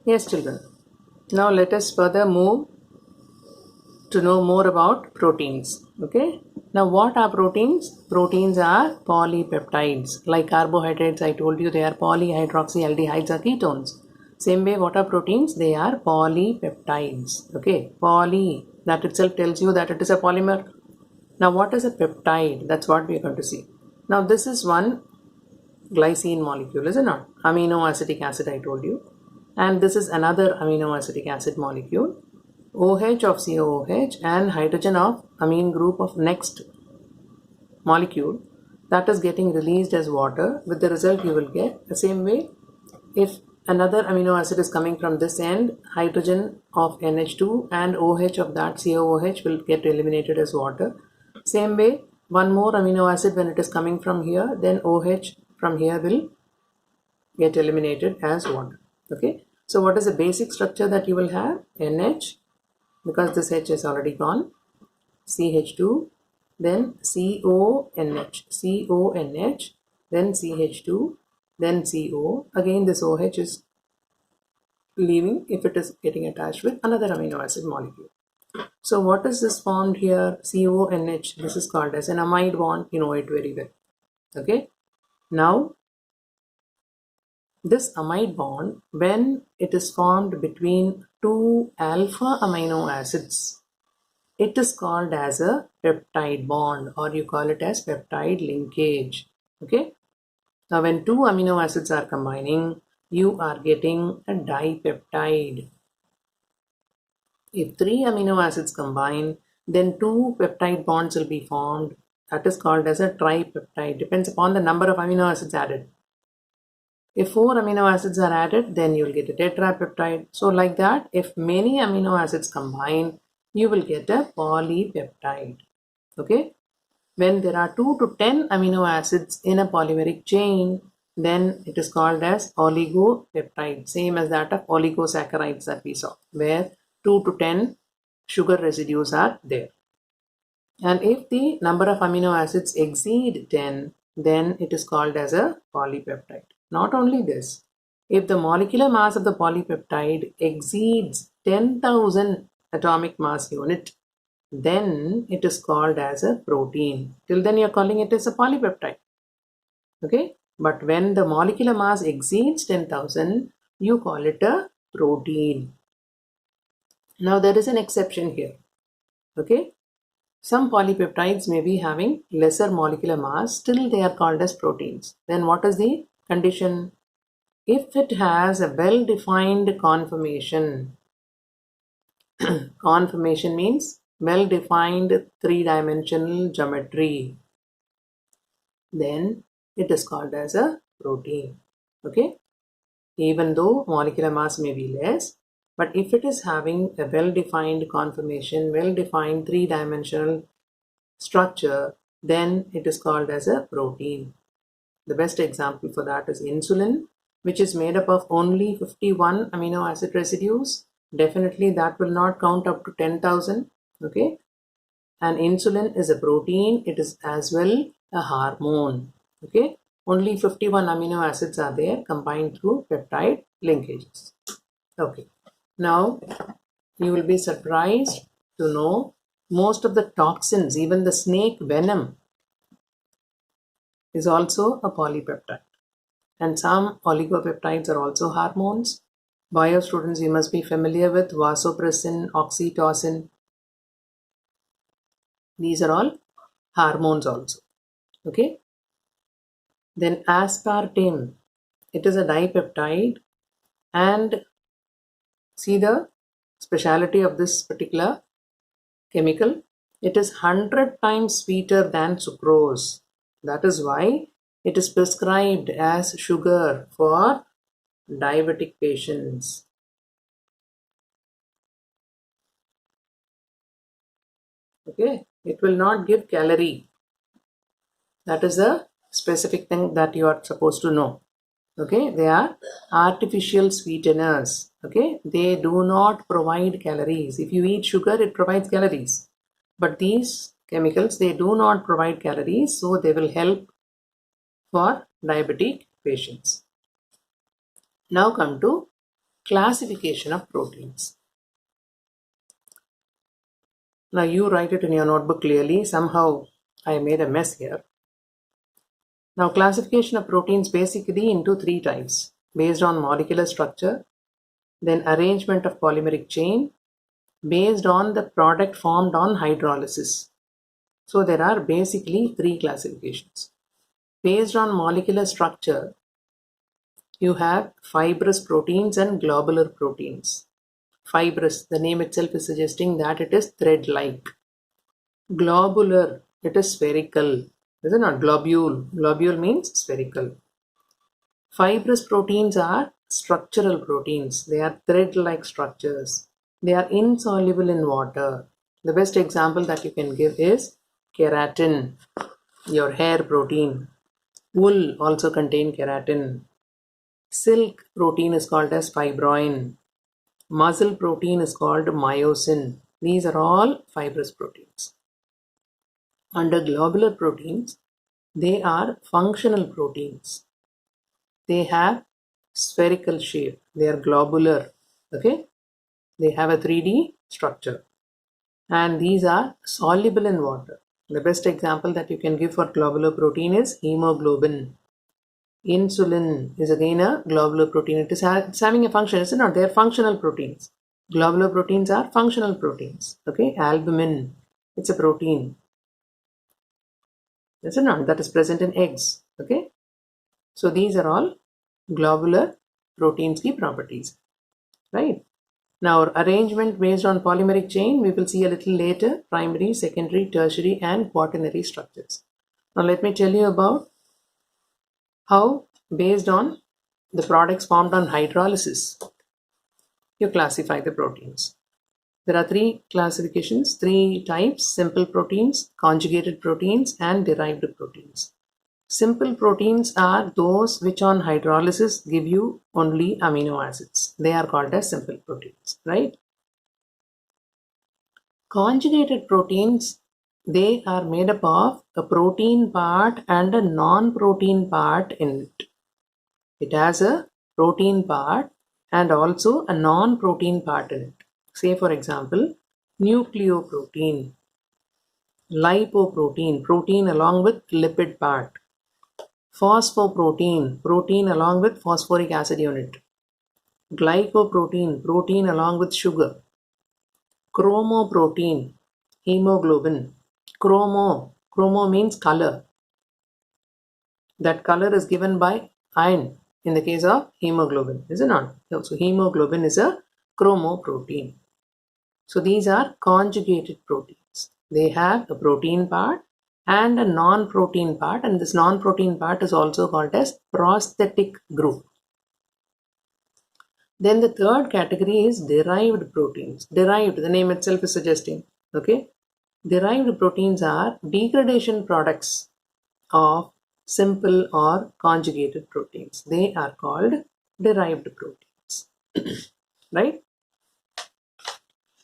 Yes, children. Now let us further move to know more about proteins. Okay. Now, what are proteins? Proteins are polypeptides. Like carbohydrates, I told you they are polyhydroxyaldehydes or ketones. Same way, what are proteins? They are polypeptides. Okay. Poly, that itself tells you that it is a polymer. Now, what is a peptide? That's what we are going to see. Now, this is one glycine molecule, is it not? Aminoacetic acid, I told you. And this is another aminoacetic acid molecule. OH of COOH and hydrogen of amine group of next molecule that is getting released as water. With the result, you will get the same way. If another amino acid is coming from this end, hydrogen of NH2 and OH of that COOH will get eliminated as water. Same way, one more amino acid when it is coming from here, then OH from here will get eliminated as water. Okay. So what is the basic structure that you will have? NH, because this H is already gone, CH2, then CONH, CONH, then CH2, then CO. Again this OH is leaving if it is getting attached with another amino acid molecule. So what is this formed here? CONH. This is called as an amide bond. You know it very well. Okay. Now this amide bond, when it is formed between two alpha amino acids, it is called as a peptide bond, or you call it as peptide linkage. Okay. Now when two amino acids are combining, you are getting a dipeptide. If three amino acids combine, then two peptide bonds will be formed. That is called as a tripeptide. Depends upon the number of amino acids added. If four amino acids are added, then you will get a tetrapeptide. So like that, if many amino acids combine, you will get a polypeptide. Okay. When there are 2 to 10 amino acids in a polymeric chain, then it is called as oligopeptide, same as that of oligosaccharides that we saw, where 2 to 10 sugar residues are there. And if the number of amino acids exceed 10, then it is called as a polypeptide. Not only this, if the molecular mass of the polypeptide exceeds 10,000 atomic mass unit, then it is called as a protein. Till then you are calling it as a polypeptide. Okay. But when the molecular mass exceeds 10,000, you call it a protein. Now there is an exception here. Okay. Some polypeptides may be having lesser molecular mass, still they are called as proteins. Then what is the condition? If it has a well-defined conformation, conformation means well-defined three-dimensional geometry, then it is called as a protein. Okay. Even though molecular mass may be less, but if it is having a well-defined conformation, well-defined three-dimensional structure, then it is called as a protein. The best example for that is insulin, which is made up of only 51 amino acid residues. Definitely that will not count up to 10,000. Okay. And insulin is a protein. It is as well a hormone. Okay. Only 51 amino acids are there combined through peptide linkages. Okay. Now you will be surprised to know most of the toxins, even the snake venom, is also a polypeptide. And some oligopeptides are also hormones. Bio students, you must be familiar with vasopressin, oxytocin. These are all hormones also. Okay. Then aspartame, it is a dipeptide, and see the speciality of this particular chemical. It is 100 times sweeter than sucrose. That is why it is prescribed as sugar for diabetic patients. Okay, it will not give calorie. That is the specific thing that you are supposed to know. Okay, they are artificial sweeteners. Okay, they do not provide calories. If you eat sugar, it provides calories. But these chemicals, they do not provide calories, so they will help for diabetic patients. Now come to classification of proteins. Now you write it in your notebook clearly. Somehow I made a mess here. Now classification of proteins basically into three types based on molecular structure, then arrangement of polymeric chain based on the product formed on hydrolysis. So there are basically three classifications. Based on molecular structure, you have fibrous proteins and globular proteins. Fibrous, the name itself is suggesting that it is thread-like. Globular, it is spherical. Is it not? Globule. Globule means spherical. Fibrous proteins are structural proteins. They are thread-like structures. They are insoluble in water. The best example that you can give is keratin, your hair protein. Wool also contain keratin. Silk protein is called as fibroin. Muscle protein is called myosin. These are all fibrous proteins. Under globular proteins, they are functional proteins. They have spherical shape. They are globular. Okay? They have a 3D structure. And these are soluble in water. The best example that you can give for globular protein is hemoglobin. Insulin is again a globular protein. It's having a function, is it not? They are functional proteins. Globular proteins are functional proteins. Okay? Albumin, it's a protein. Is it not? That is present in eggs. Okay? So these are all globular proteins key properties. Right? Now arrangement based on polymeric chain, we will see a little later, primary, secondary, tertiary and quaternary structures. Now let me tell you about how based on the products formed on hydrolysis, you classify the proteins. There are three classifications, three types: simple proteins, conjugated proteins and derived proteins. Simple proteins are those which on hydrolysis give you only amino acids. They are called as simple proteins, right? Conjugated proteins, they are made up of a protein part and a non-protein part in it. It has a protein part and also a non-protein part in it. Say for example, nucleoprotein, lipoprotein, protein along with lipid part, phosphoprotein, protein along with phosphoric acid unit, glycoprotein, protein along with sugar, chromoprotein, hemoglobin. Chromo means color. That color is given by iron in the case of hemoglobin, is it not? So hemoglobin is a chromoprotein. So these are conjugated proteins. They have a protein part and a non-protein part, and this non-protein part is also called as prosthetic group. Then the third category is derived proteins. Derived, the name itself is suggesting. Okay, derived proteins are degradation products of simple or conjugated proteins. They are called derived proteins. Right?